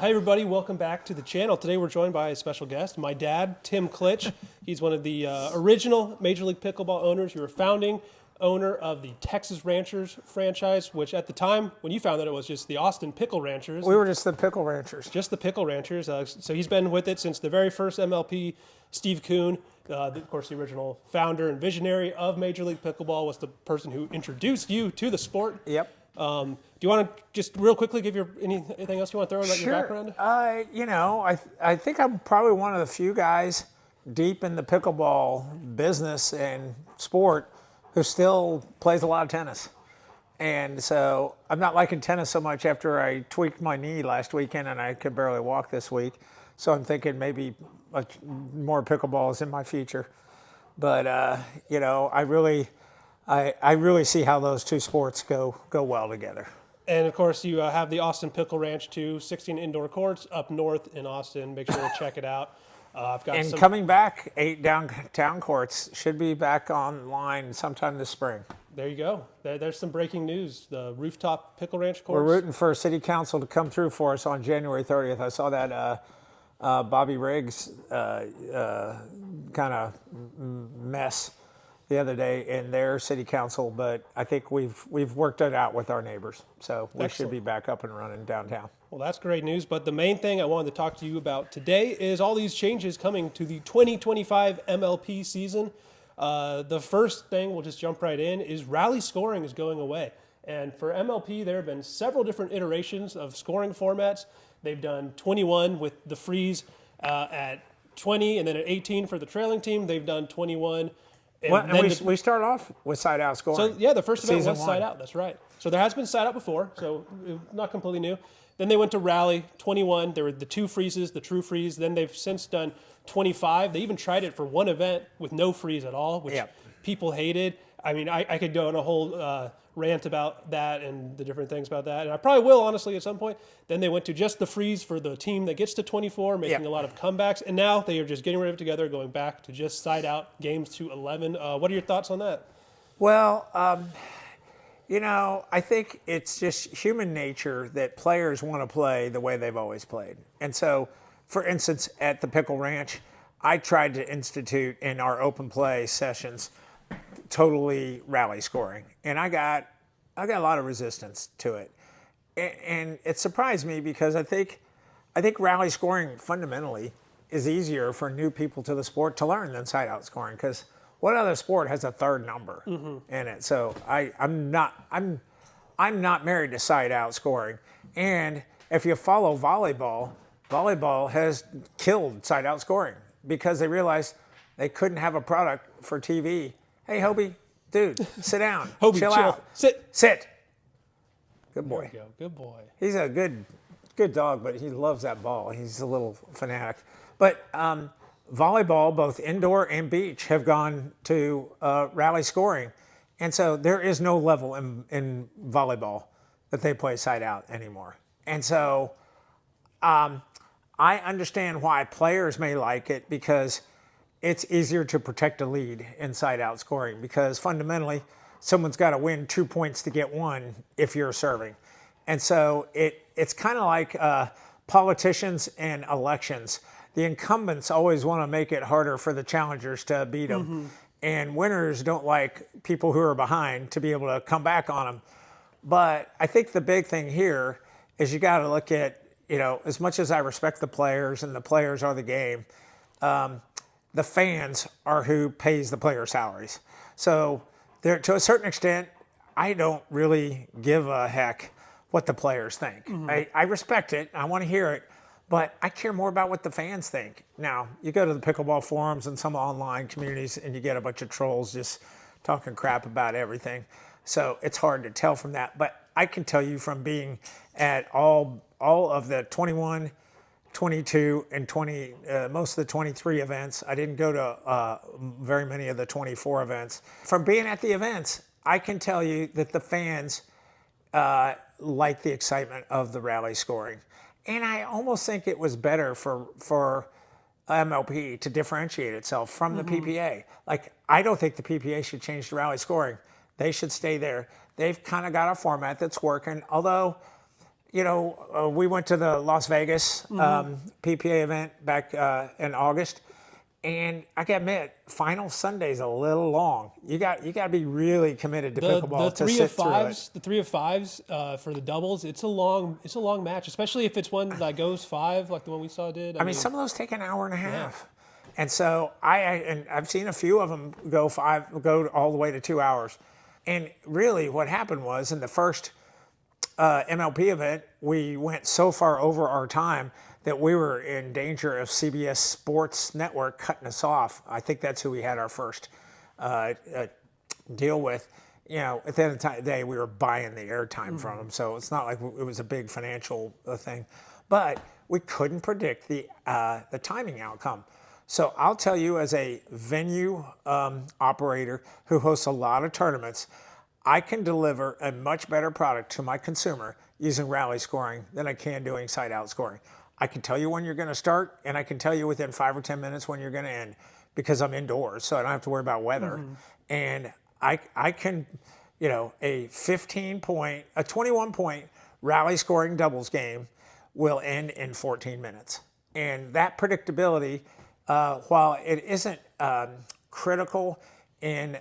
Hi everybody, welcome back to the channel. Today we're joined by a special guest, my dad, Tim Klitch. He's one of the original Major League Pickleball owners. You were founding owner of the Texas Ranchers franchise, which at the time, when you founded it, was just the Austin Pickle Ranchers. We were just the Pickle Ranchers. Just the Pickle Ranchers. So he's been with it since the very first MLP. Steve Kuhn, of course, the original founder and visionary of Major League Pickleball, was the person who introduced you to the sport. Yep. Do you want to just real quickly give anything else you want to throw in about your background? I think I'm probably one of the few guys deep in the pickleball business and sport who still plays a lot of tennis. And so I'm not liking tennis so much after I tweaked my knee last weekend and I could barely walk this week. So I'm thinking maybe more pickleball is in my future. But, I really see how those two sports go well together. And of course, you have the Austin Pickle Ranch too, 16 indoor courts up north in Austin. Make sure to check it out. Coming back, 8 downtown courts should be back online sometime this spring. There you go. There's some breaking news. The rooftop Pickle Ranch courts. We're rooting for City Council to come through for us on January 30th. I saw that Bobby Riggs kind of mess the other day in their City Council, but I think we've worked it out with our neighbors, so we should be back up and running downtown. Well, that's great news, but the main thing I wanted to talk to you about today is all these changes coming to the 2025 MLP season. The first thing, we'll just jump right in, is rally scoring is going away. And for MLP, there have been several different iterations of scoring formats. They've done 21 with the freeze at 20, and then at 18 for the trailing team. They've done 21. We start off with side-out scoring. So, yeah, the first event was Season side-out. That's right. So there has been side-out before, so not completely new. Then they went to rally, 21. There were the 2 freezes, the true freeze. Then they've since done 25. They even tried it for one event with no freeze at all, which people hated. I mean, I could go on a whole rant about that and the different things about that, and I probably will, honestly, at some point. Then they went to just the freeze for the team that gets to 24, making a lot of comebacks, and now they are just getting rid of it together, going back to just side-out games to 11. What are your thoughts on that? Well, I think it's just human nature that players want to play the way they've always played. And so, for instance, at the Pickle Ranch, I tried to institute in our open play sessions totally rally scoring, and I got a lot of resistance to it, and it surprised me because I think rally scoring fundamentally is easier for new people to the sport to learn than side out scoring, because what other sport has a third number in it? So I'm not married to side out scoring, and if you follow volleyball has killed side out scoring because they realized they couldn't have a product for TV. Hey, Hobie, dude, sit down. Hobie, chill out. Sit. Good boy. There you go. Good boy. He's a good dog, but he loves that ball. He's a little fanatic. But volleyball, both indoor and beach, have gone to rally scoring. And so there is no level in volleyball that they play side out anymore. And so I understand why players may like it, because it's easier to protect a lead inside out scoring, because fundamentally someone's got to win 2 points to get 1 if you're serving. And so it's kind of like politicians and elections. The incumbents always want to make it harder for the challengers to beat them. And winners don't like people who are behind to be able to come back on them. But I think the big thing here is you got to look at, as much as I respect the players and the players are the game, the fans are who pays the player salaries. So to a certain extent, I don't really give a heck what the players think. I respect it. I want to hear it. But I care more about what the fans think. Now, you go to the pickleball forums and some online communities and you get a bunch of trolls just talking crap about everything. So it's hard to tell from that. But I can tell you from being at all of the 21, 22 and 20, most of the 23 events. I didn't go to very many of the 24 events. From being at the events, I can tell you that the fans like the excitement of the rally scoring. And I almost think it was better for MLP to differentiate itself from the PPA. Like, I don't think the PPA should change the rally scoring. They should stay there. They've kind of got a format that's working, although we went to the Las Vegas PPA event back in August, and I gotta admit, final Sunday's a little long. You got to be really committed to pickleball to sit through it. The 3 of 5s for the doubles. It's a long match, especially if it's one that goes 5 like the one we saw did. I mean, some of those take an hour and a half. And so I've seen a few of them go all the way to 2 hours. And really what happened was in the first MLP event, we went so far over our time that we were in danger of CBS Sports Network cutting us off. I think that's who we had our first deal with. At the end of the day, we were buying the airtime from them, so it's not like it was a big financial thing. But we couldn't predict the timing outcome. So I'll tell you, as a venue operator who hosts a lot of tournaments, I can deliver a much better product to my consumer using rally scoring than I can doing side-out scoring. I can tell you when you're going to start, and I can tell you within 5 or 10 minutes when you're going to end because I'm indoors, so I don't have to worry about weather. And I can, a 21-point rally scoring doubles game will end in 14 minutes. And that predictability, while it isn't critical in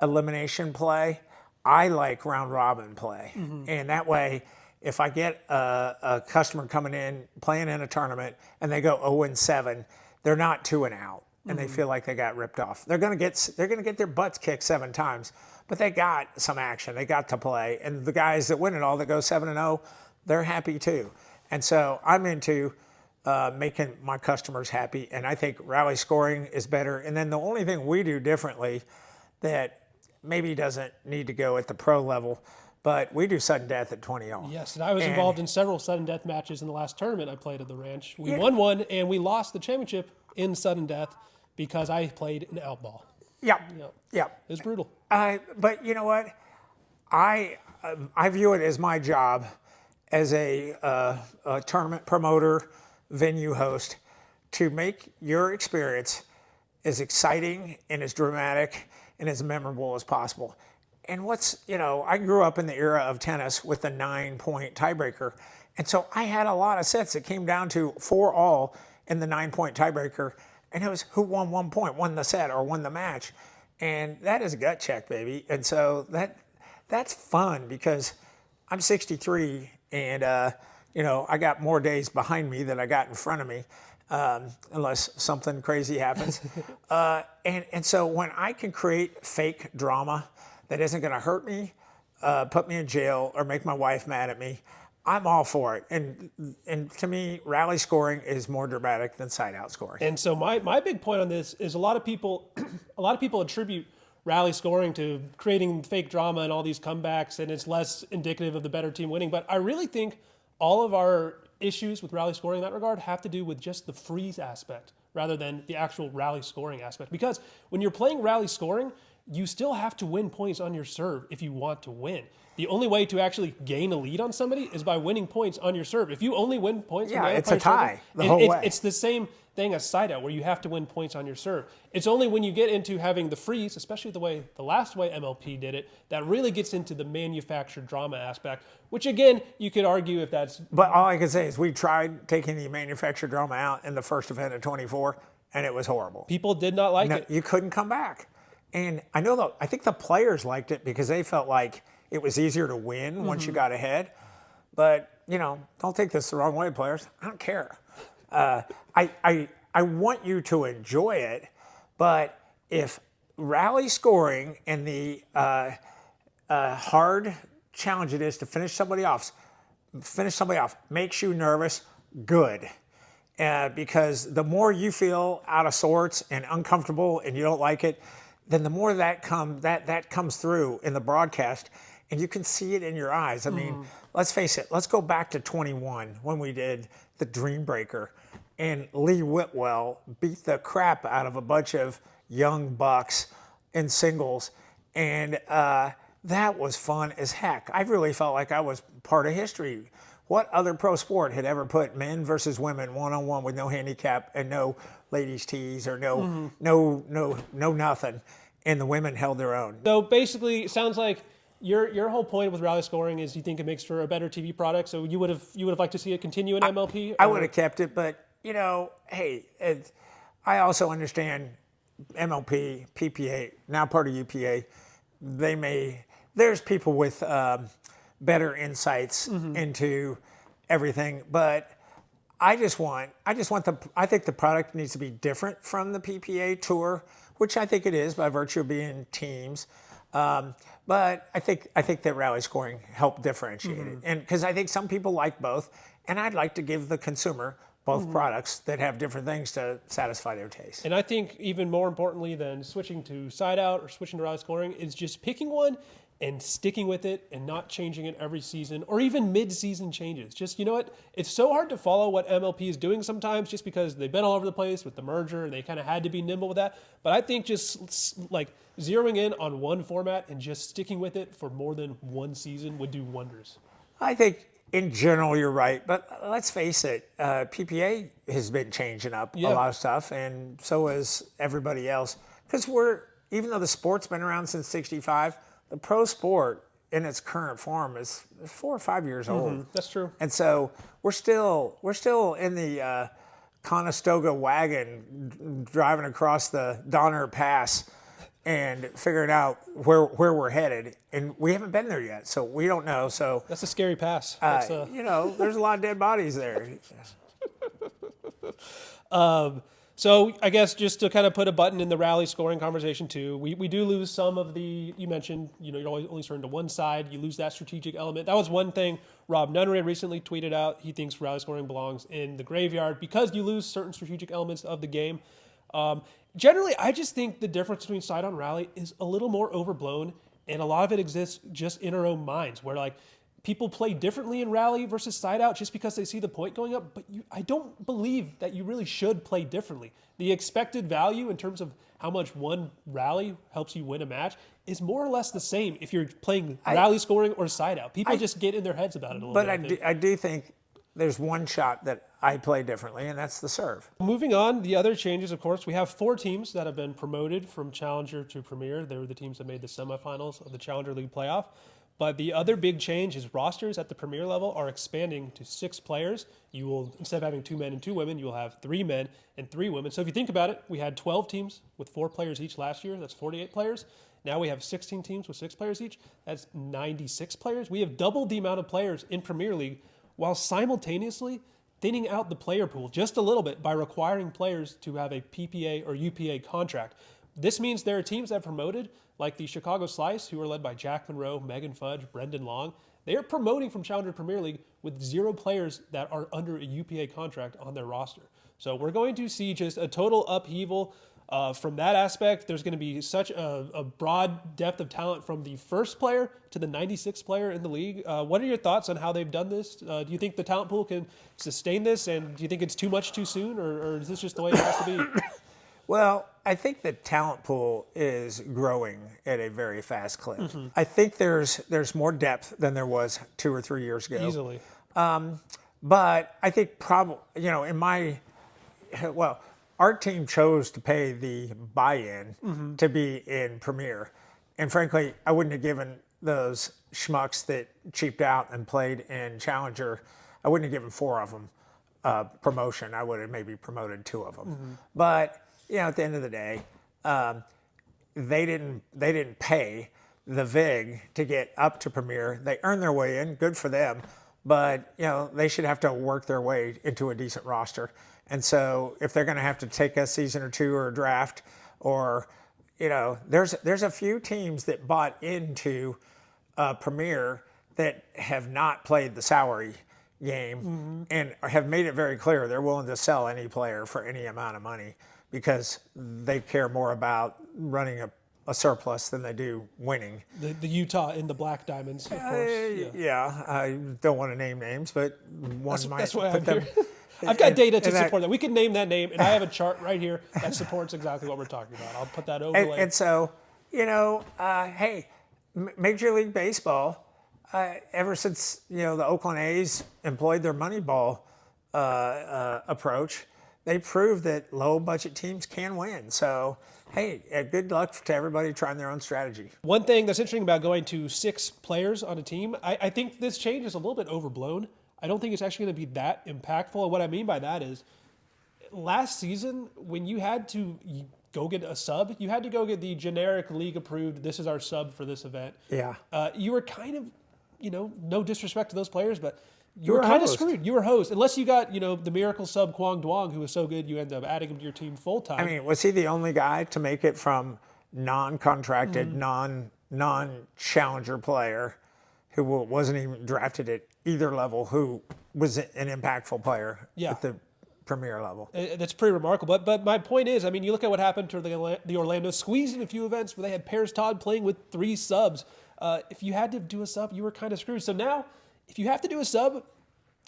elimination play, I like round robin play. And that way, if I get a customer coming in, playing in a tournament, and they go 0-7, they're not 2 and out, and they feel like they got ripped off. They're gonna get their butts kicked 7 times, but they got some action. They got to play, and the guys that win it all, that go 7-0, they're happy too. And so I'm into making my customers happy, and I think rally scoring is better. And then the only thing we do differently that maybe doesn't need to go at the pro level, but we do sudden death at 20-0. Yes, and I was involved in several sudden death matches in the last tournament I played at the ranch. We won one, and we lost the championship in sudden death because I played an outball. Yeah. It was brutal. But you know what? I view it as my job as a tournament promoter, venue host, to make your experience as exciting and as dramatic and as memorable as possible. And I grew up in the era of tennis with the 9-point tiebreaker. And so I had a lot of sets that came down to 4-all in the 9-point tiebreaker. And it was who won 1 point, won the set or won the match. And that is a gut check, baby. And so that's fun because I'm 63 and, I got more days behind me than I got in front of me, unless something crazy happens. And so when I can create fake drama that isn't going to hurt me, put me in jail, or make my wife mad at me, I'm all for it. And to me, rally scoring is more dramatic than side-out scoring. And so my big point on this is a lot of people attribute rally scoring to creating fake drama and all these comebacks, and it's less indicative of the better team winning. But I really think all of our issues with rally scoring in that regard have to do with just the freeze aspect rather than the actual rally scoring aspect. Because when you're playing rally scoring, you still have to win points on your serve if you want to win. The only way to actually gain a lead on somebody is by winning points on your serve. If you only win points on the other it's a player's tie serve, the whole way. It's the same thing as side out, where you have to win points on your serve. It's only when you get into having the freeze, especially the last way MLP did it, that really gets into the manufactured drama aspect, which again, you could argue if that's... But all I can say is we tried taking the manufactured drama out in the first event of 24, and it was horrible. People did not like it. You couldn't come back. And I think the players liked it because they felt like it was easier to win once you got ahead. But, don't take this the wrong way, players. I don't care. I want you to enjoy it, but if rally scoring and the hard challenge it is to finish somebody off makes you nervous, good. Because the more you feel out of sorts and uncomfortable and you don't like it, then the more that comes through in the broadcast, and you can see it in your eyes. I mean, let's face it. Let's go back to 21 when we did the Dream Breaker, and Lee Whitwell beat the crap out of a bunch of young bucks in singles, and that was fun as heck. I really felt like I was part of history. What other pro sport had ever put men versus women one-on-one with no handicap and no ladies' tees or no nothing, and the women held their own? So basically, it sounds like Your whole point with rally scoring is you think it makes for a better TV product. So you would have liked to see it continue in MLP. I would have kept it, but hey, I also understand MLP, PPA, now part of UPA. There's people with better insights into everything, but I think the product needs to be different from the PPA tour, which I think it is by virtue of being teams. But I think that rally scoring helped differentiate it, and because I think some people like both, and I'd like to give the consumer both products that have different things to satisfy their taste. And I think even more importantly than switching to side out or switching to rally scoring is just picking one and sticking with it and not changing it every season or even mid-season changes. Just, you know what? It's so hard to follow what MLP is doing sometimes just because they've been all over the place with the merger and they kind of had to be nimble with that. But I think just like zeroing in on one format and just sticking with it for more than one season would do wonders. I think in general you're right, but let's face it, PPA has been changing up a lot of stuff, and so has everybody else. Because even though the sport's been around since '65, the pro sport in its current form is 4 or 5 years old. That's true. And so we're still in the Conestoga wagon driving across the Donner Pass and figuring out where we're headed. And we haven't been there yet, so we don't know. So that's a scary pass. there's a lot of dead bodies there. So I guess just to kind of put a button in the rally scoring conversation too, we do lose some of the, you mentioned, you're only turning to one side. You lose that strategic element. That was one thing Rob Nunnery recently tweeted out. He thinks rally scoring belongs in the graveyard because you lose certain strategic elements of the game. Generally, I just think the difference between side on rally is a little more overblown, and a lot of it exists just in our own minds where like people play differently in rally versus side out just because they see the point going up, but I don't believe that you really should play differently. The expected value in terms of how much one rally helps you win a match is more or less the same if you're playing rally scoring or side out. People just get in their heads about it a little bit. But I do think there's one shot that I play differently, and that's the serve. Moving on, the other changes, of course, we have 4 teams that have been promoted from Challenger to Premier. They were the teams that made the semifinals of the Challenger League playoff. But the other big change is rosters at the Premier level are expanding to 6 players. You will, instead of having 2 men and 2 women, you will have 3 men and 3 women. So if you think about it, we had 12 teams with 4 players each last year. That's 48 players. Now we have 16 teams with 6 players each. That's 96 players. We have doubled the amount of players in Premier League while simultaneously thinning out the player pool just a little bit by requiring players to have a PPA or UPA contract. This means there are teams that have promoted, like the Chicago Slice, who are led by Jack Monroe, Megan Fudge, Brendan Long. They are promoting from Challenger Premier League with 0 players that are under a UPA contract on their roster. So we're going to see just a total upheaval from that aspect. There's going to be such a broad depth of talent from the first player to the 96th player in the league. What are your thoughts on how they've done this? Do you think the talent pool can sustain this? And do you think it's too much too soon? Or is this just the way it has to be? Well, I think the talent pool is growing at a very fast clip. I think there's more depth than there was 2 or 3 years ago. Easily. But I think our team chose to pay the buy-in to be in Premier. And frankly, I wouldn't have given those schmucks that cheaped out and played in Challenger, I wouldn't have given 4 of them promotion. I would have maybe promoted 2 of them. But at the end of the day, they didn't pay the VIG to get up to Premier. They earned their way in, good for them. But they should have to work their way into a decent roster. And so if they're going to have to take a season or 2 or a draft, or there's a few teams that bought into Premier that have not played the salary game and have made it very clear they're willing to sell any player for any amount of money, because they care more about running a surplus than they do winning. The Utah in the Black Diamonds, of course. Yeah, I don't want to name names, but that's why I'm here. I've got data to support that. We can name that name, and I have a chart right here that supports exactly what we're talking about. I'll put that overlay. And so, hey, Major League Baseball, ever since the Oakland A's employed their Moneyball approach, they proved that low-budget teams can win. So Hey, good luck to everybody trying their own strategy. One thing that's interesting about going to 6 players on a team, I think this change is a little bit overblown. I don't think it's actually going to be that impactful. And what I mean by that is last season, when you had to go get a sub, you had to go get the generic league approved, this is our sub for this event. Yeah. You were kind of, no disrespect to those players, but you were were kind of host. screwed. You were host. Unless you got, the miracle sub Kwang Duong, who was so good you end up adding him to your team full time. I mean, was he the only guy to make it from non-contracted, non-challenger player who wasn't even drafted at either level, who was an impactful player at the premier level? That's pretty remarkable. But my point is, I mean, you look at what happened to the Orlando Squeeze in a few events where they had Paris Todd playing with 3 subs. If you had to do a sub, you were kind of screwed. So now, if you have to do a sub,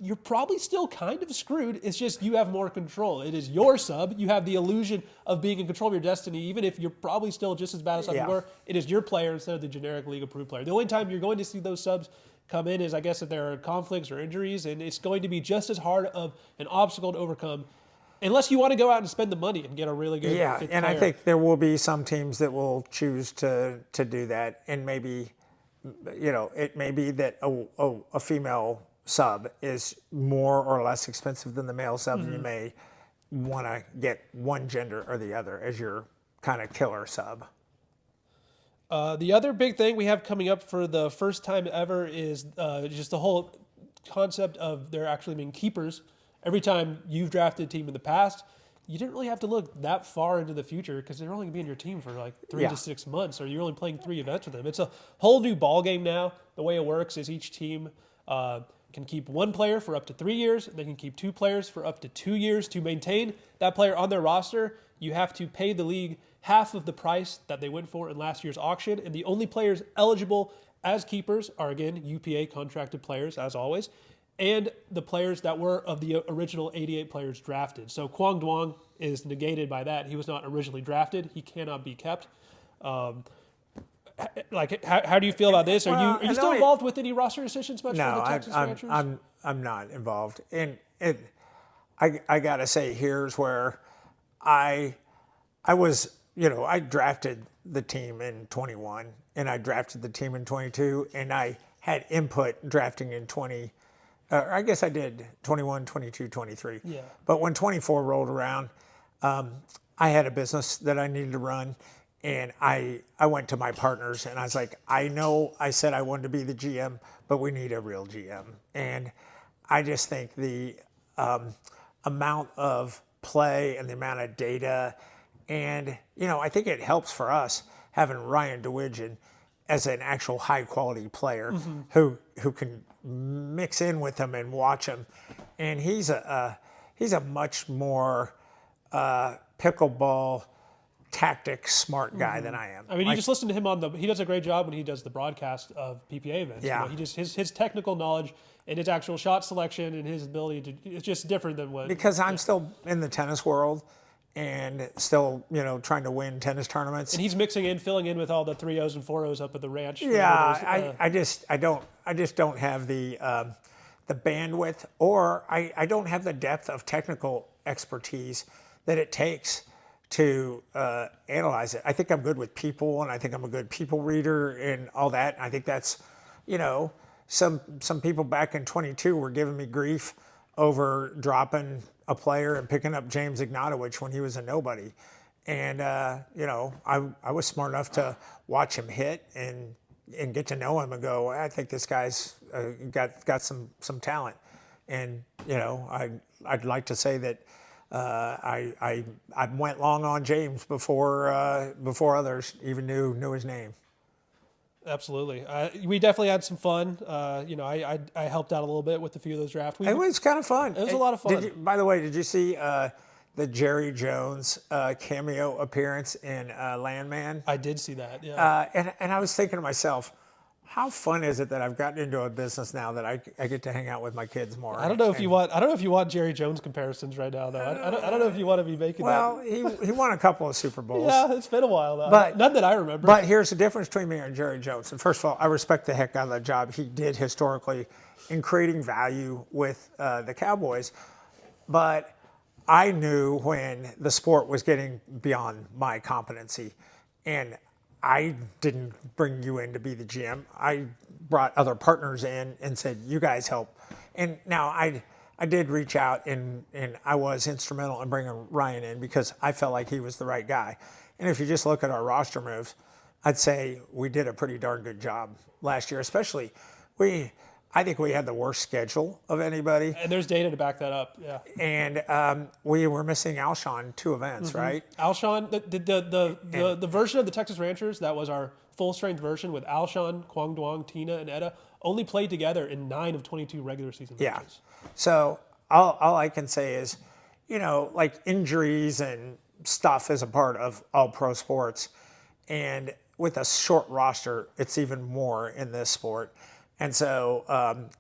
you're probably still kind of screwed. It's just you have more control. It is your sub. You have the illusion of being in control of your destiny, even if you're probably still just as bad as you were. It is your player instead of the generic league-approved player. The only time you're going to see those subs come in is, I guess, if there are conflicts or injuries, and it's going to be just as hard of an obstacle to overcome, unless you want to go out and spend the money and get a really good fit and player. I think there will be some teams that will choose to do that, and maybe, it may be that a female sub is more or less expensive than the male sub, and you may want to get one gender or the other as your kind of killer sub. The other big thing we have coming up for the first time ever is just the whole concept of there actually being keepers. Every time you've drafted a team in the past, you didn't really have to look that far into the future because they're only going to be in your team for like 3 to 6 months, or you're only playing 3 events with them. It's a whole new ball game now. The way it works is each team can keep 1 player for up to 3 years. They can keep 2 players for up to 2 years. To maintain that player on their roster, you have to pay the league half of the price that they went for in last year's auction. And the only players eligible as keepers are, again, UPA contracted players, as always, and the players that were of the original 88 players drafted. So Kwang Duong is negated by that. He was not originally drafted. He cannot be kept. How do you feel about this? Are you still involved with any roster decisions much for the Texas Ranchers? I'm not involved. And I got to say, here's where I was, I drafted the team in 21, and I drafted the team in 22, and I had input drafting in 20. I guess I did 21, 22, 23. Yeah. But when 24 rolled around, I had a business that I needed to run. And I went to my partners and I was like, I said I wanted to be the GM, but we need a real GM. And I just think the amount of play and the amount of data, and, I think it helps for us having Ryan DeWidgeon as an actual high quality player who can mix in with him and watch him. And he's a much more pickleball tactics smart guy than I am. I mean, you just listen to him he does a great job when he does the broadcast of PPA events. Yeah. His technical knowledge and his actual shot selection and his ability to, it's just different than what. Because I'm still in the tennis world and still, trying to win tennis tournaments. And he's filling in with all the 3-0s and 4-0s up at the ranch. Yeah, I just don't have the bandwidth, or I don't have the depth of technical expertise that it takes to analyze it. I think I'm good with people, and I think I'm a good people reader and all that. And I think that's, some people back in 22 were giving me grief over dropping a player and picking up James Ignatowicz when he was a nobody. And, I was smart enough to watch him hit and get to know him and go, I think this guy's got some talent. And, I'd like to say that I went long on James before others even knew his name. Absolutely. We definitely had some fun. I helped out a little bit with a few of those drafts. It was kind of fun. It was a lot of fun. By the way, did you see the Jerry Jones cameo appearance in Landman? I did see that, yeah. And I was thinking to myself, how fun is it that I've gotten into a business now that I get to hang out with my kids more? I don't know if you want Jerry Jones comparisons right now, though. I don't know if you want to be making that. Well, he won a couple of Super Bowls. Yeah, it's been a while now. But none that I remember. But here's the difference between me and Jerry Jones. And first of all, I respect the heck out of that job he did historically in creating value with the Cowboys. But I knew when the sport was getting beyond my competency, and I didn't bring you in to be the GM. I brought other partners in and said, you guys help. And now I did reach out, and I was instrumental in bringing Ryan in because I felt like he was the right guy. And if you just look at our roster moves, I'd say we did a pretty darn good job last year, especially I think we had the worst schedule of anybody. And there's data to back that up, yeah. And we were missing Alshon 2 events, right? Alshon, the version of the Texas Ranchers that was our full-strength version with Alshon, Kwang Duong, Tina, and Etta only played together in 9 of 22 regular season matches. So all I can say is, like injuries and stuff is a part of all pro sports. And with a short roster, it's even more in this sport. And so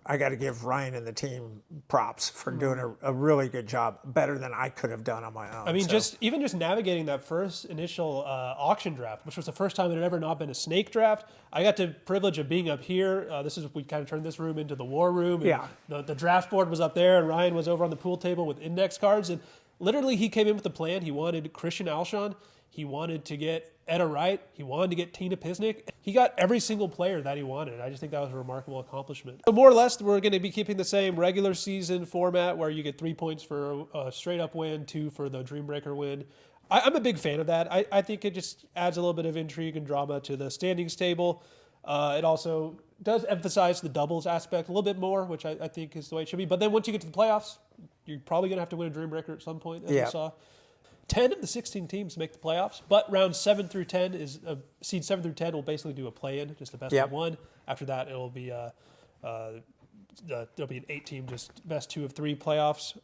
I got to give Ryan and the team props for doing a really good job, better than I could have done on my own. I mean, just navigating that first initial auction draft, which was the first time it had ever not been a snake draft. I got the privilege of being up here. We kind of turned this room into the war room. And the draft board was up there, and Ryan was over on the pool table with index cards. And literally, he came in with a plan. He wanted Christian Alshon. He wanted to get Etta Wright. He wanted to get Tina Pisnick. He got every single player that he wanted. I just think that was a remarkable accomplishment. So more or less, we're going to be keeping the same regular season format where you get 3 points for a straight-up win, 2 for the Dream Breaker win. I'm a big fan of that. I think it just adds a little bit of intrigue and drama to the standings table. It also does emphasize the doubles aspect a little bit more, which I think is the way it should be. But then once you get to the playoffs, you're probably going to have to win a Dream Breaker at some point, as we saw. 10 of the 16 teams make the playoffs, but rounds 7 through 10 is seed 7 through 10 will basically do a play-in, just the best of one. After that, it'll be there'll be an 8-team, just best 2 of 3 playoffs.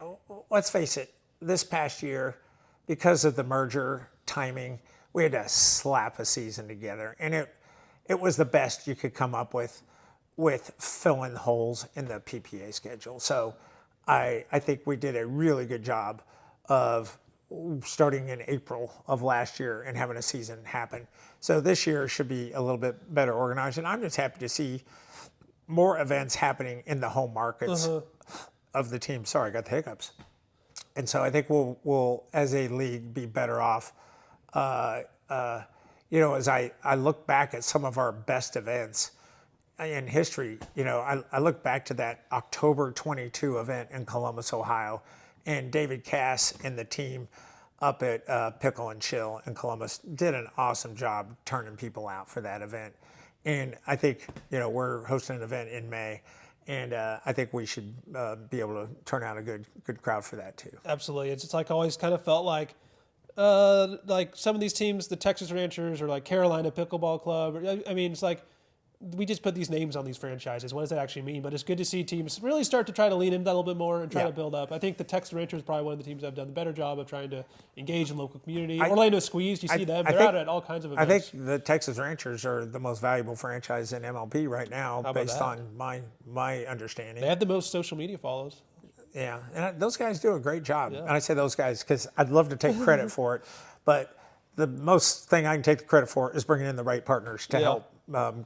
Let's face it, this past year, because of the merger timing, we had to slap a season together, and it was the best you could come up with filling holes in the PPA schedule. So I think we did a really good job of starting in April of last year and having a season happen. So this year should be a little bit better organized, and I'm just happy to see more events happening in the home markets of the team. Sorry, I got the hiccups. And so I think we'll as a league be better off. As I look back at some of our best events in history, I look back to that October 22 event in Columbus, Ohio, and David Cass and the team up at Pickle and Chill in Columbus did an awesome job turning people out for that event. And I think, we're hosting an event in May, and I think we should be able to turn out a good crowd for that too. Absolutely. It's like always kind of felt like some of these teams, the Texas Ranchers or like Carolina Pickleball Club. I mean, it's like we just put these names on these franchises. What does that actually mean? But it's good to see teams really start to try to lean into that a little bit more and try to build up. I think the Texas Rangers is probably one of the teams that have done a better job of trying to engage in local community. Orlando Squeeze, you see them. They're out at all kinds of events. I think the Texas Rangers are the most valuable franchise in MLP right now, based on my understanding. They have the most social media follows. Yeah, and those guys do a great job. Yeah. And I say those guys because I'd love to take credit for it, but the most thing I can take the credit for is bringing in the right partners to help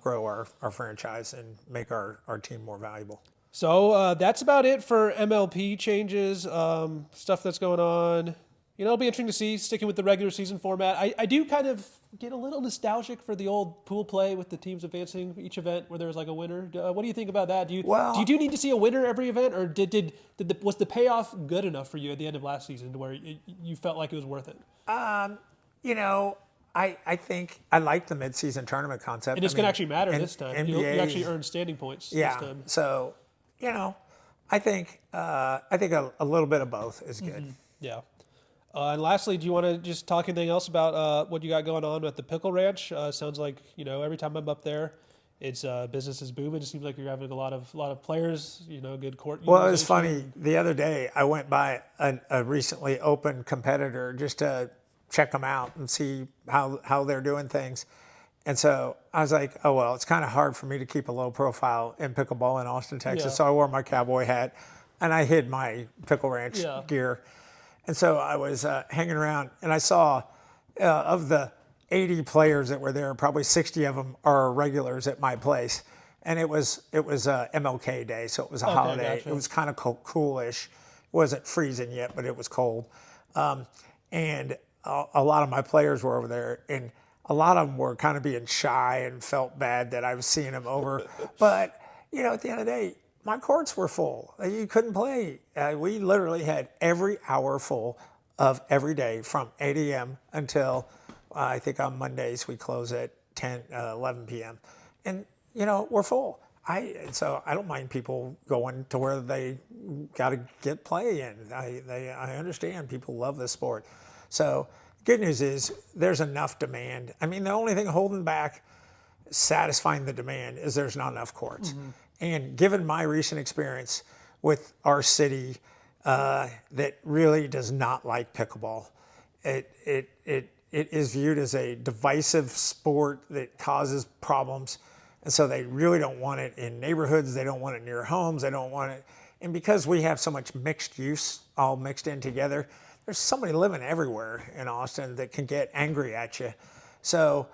grow our franchise and make our team more valuable. So that's about it for MLP changes, stuff that's going on. It'll be interesting to see, sticking with the regular season format. I do kind of get a little nostalgic for the old pool play with the teams advancing each event where there was like a winner. What do you think about that? Do you need to see a winner every event, or was the payoff good enough for you at the end of last season to where you felt like it was worth it? I think I like the mid-season tournament concept. And it's going to actually matter this time. You actually earn standing points this time. So, I think a little bit of both is good. Mm-hmm. Yeah. And lastly, do you want to just talk anything else about what you got going on at the Pickle Ranch? Sounds like, every time I'm up there, it's business is booming. It seems like you're having a lot of players, good court. Well, it was funny. The other day, I went by a recently opened competitor just to check them out and see how they're doing things. And so I was like, oh, well, it's kind of hard for me to keep a low profile in pickleball in Austin, Texas. Yeah. So I wore my cowboy hat and I hid my Pickle Ranch gear. And so I was hanging around and I saw of the 80 players that were there, probably 60 of them are regulars at my place. And it was MLK Day, so it was a holiday. Gotcha. It was kind of coolish. wasn't freezing yet, but it was cold. And a lot of my players were over there, and a lot of them were kind of being shy and felt bad that I was seeing them over. But, you know, at the end of the day, my courts were full. You couldn't play. We literally had every hour full of every day from 8 a.m. until I think on Mondays we close at 11 p.m. And, you know, we're full. So I don't mind people going to where they got to get play in. I understand people love this sport. So good news is there's enough demand. I mean, the only thing holding back satisfying the demand is there's not enough courts. Mm-hmm. And given my recent experience with our city that really does not like pickleball, it is viewed as a divisive sport that causes problems. And so they really don't want it in neighborhoods. They don't want it near homes. They don't want it. And because we have so much mixed use all mixed in together, there's somebody living everywhere in Austin that can get angry at you. So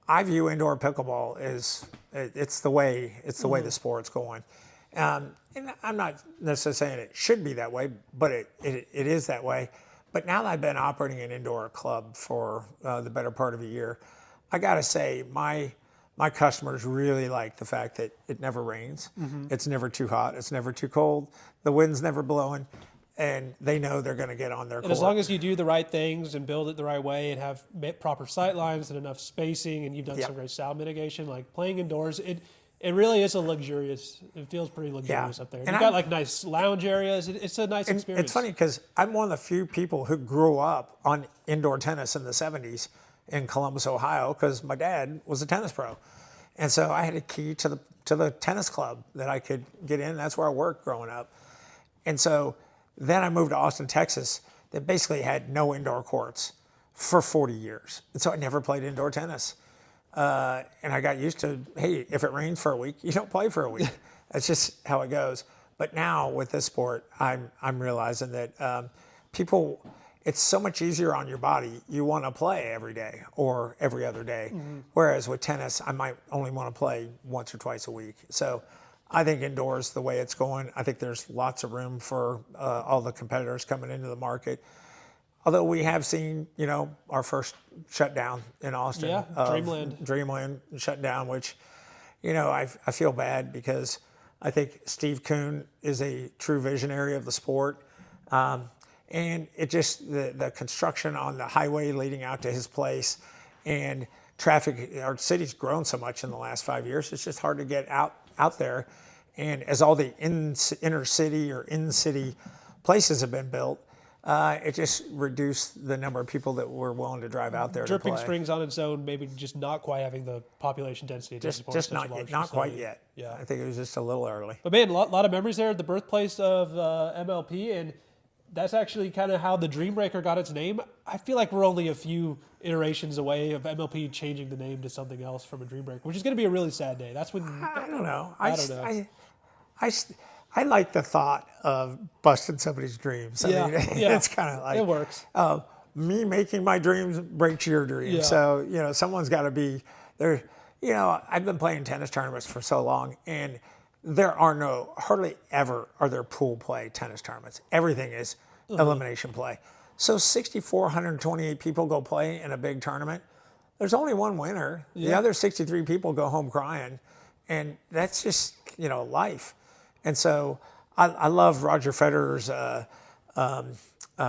I view indoor pickleball as it's the way the sport's going. And I'm not necessarily saying it should be that way, but it is that way. But now that I've been operating an indoor club for the better part of a year, I got to say my customers really like the fact that it never rains. Mm-hmm. It's never too hot. It's never too cold. The wind's never blowing. And they know they're going to get on their court. And as long as you do the right things and build it the right way and have proper sight lines and enough spacing and you've done some great sound mitigation, like playing indoors, it really is it feels pretty luxurious up there. And you've got like nice lounge areas. It's a nice experience. It's funny because I'm one of the few people who grew up on indoor tennis in the 70s in Columbus, Ohio, because my dad was a tennis pro. And so I had a key to the tennis club that I could get in. That's where I worked growing up. And so then I moved to Austin, Texas, that basically had no indoor courts for 40 years. And so I never played indoor tennis. And I got used to, hey, if it rains for a week, you don't play for a week. That's just how it goes. But now with this sport, I'm realizing that people, it's so much easier on your body. You want to play every day or every other day. Mm-hmm. Whereas with tennis, I might only want to play once or twice a week. So I think indoors, the way it's going, I think there's lots of room for all the competitors coming into the market. Although we have seen, you know, our first shutdown in Austin. Yeah, Dreamland shut down, which, you know, I feel bad because I think Steve Kuhn is a true visionary of the sport. And it just, the construction on the highway leading out to his place and traffic, our city's grown so much in the last 5 years, it's just hard to get out there. And as all the inner city or in-city places have been built, it just reduced the number of people that were willing to drive out there Dripping to play. Springs on its own, maybe just not quite having the population density. Just not quite yet. Yeah, I think it was just a little early. But man, a lot of memories there. The birthplace of MLP, and that's actually kind of how the Dream Breaker got its name. I feel like we're only a few iterations away of MLP changing the name to something else from a Dream Breaker, which is going to be a really sad day. That's when I don't know. I don't know. I like the thought of busting somebody's dreams. I mean, it's kind of like it works. Me making my dreams breaks your dreams. Yeah. So, you know, someone's got to be there. You know, I've been playing tennis tournaments for so long, and there are hardly ever are there pool play tennis tournaments. Everything is elimination play. So 6,428 people go play in a big tournament. There's only one winner. The other 63 people go home crying, and that's just, you know, life. And so I love Roger Federer's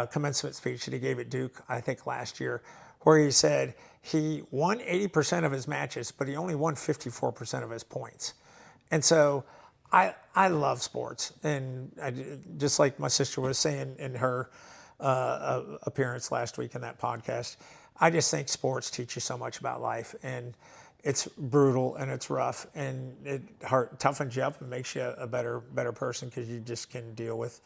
commencement speech that he gave at Duke, I think last year, where he said he won 80% of his matches, but he only won 54% of his points. And so I love sports. And just like my sister was saying in her appearance last week in that podcast, I just think sports teach you so much about life. And it's brutal and it's rough and it toughens you up and makes you a better person because you just can deal with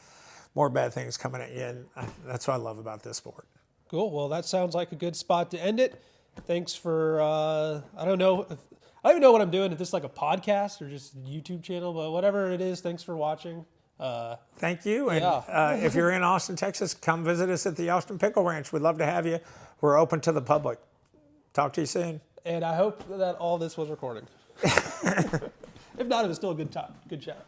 more bad things coming at you. And that's what I love about this sport. Cool. Well, that sounds like a good spot to end it. Thanks for, I don't even know what I'm doing. If this is like a podcast or just a YouTube channel, but whatever it is, thanks for watching. Thank you. And if you're in Austin, Texas, come visit us at the Austin Pickle Ranch. We'd love to have you. We're open to the public. Talk to you soon. And I hope that all this was recording. If not, it was still a good time. Good chat.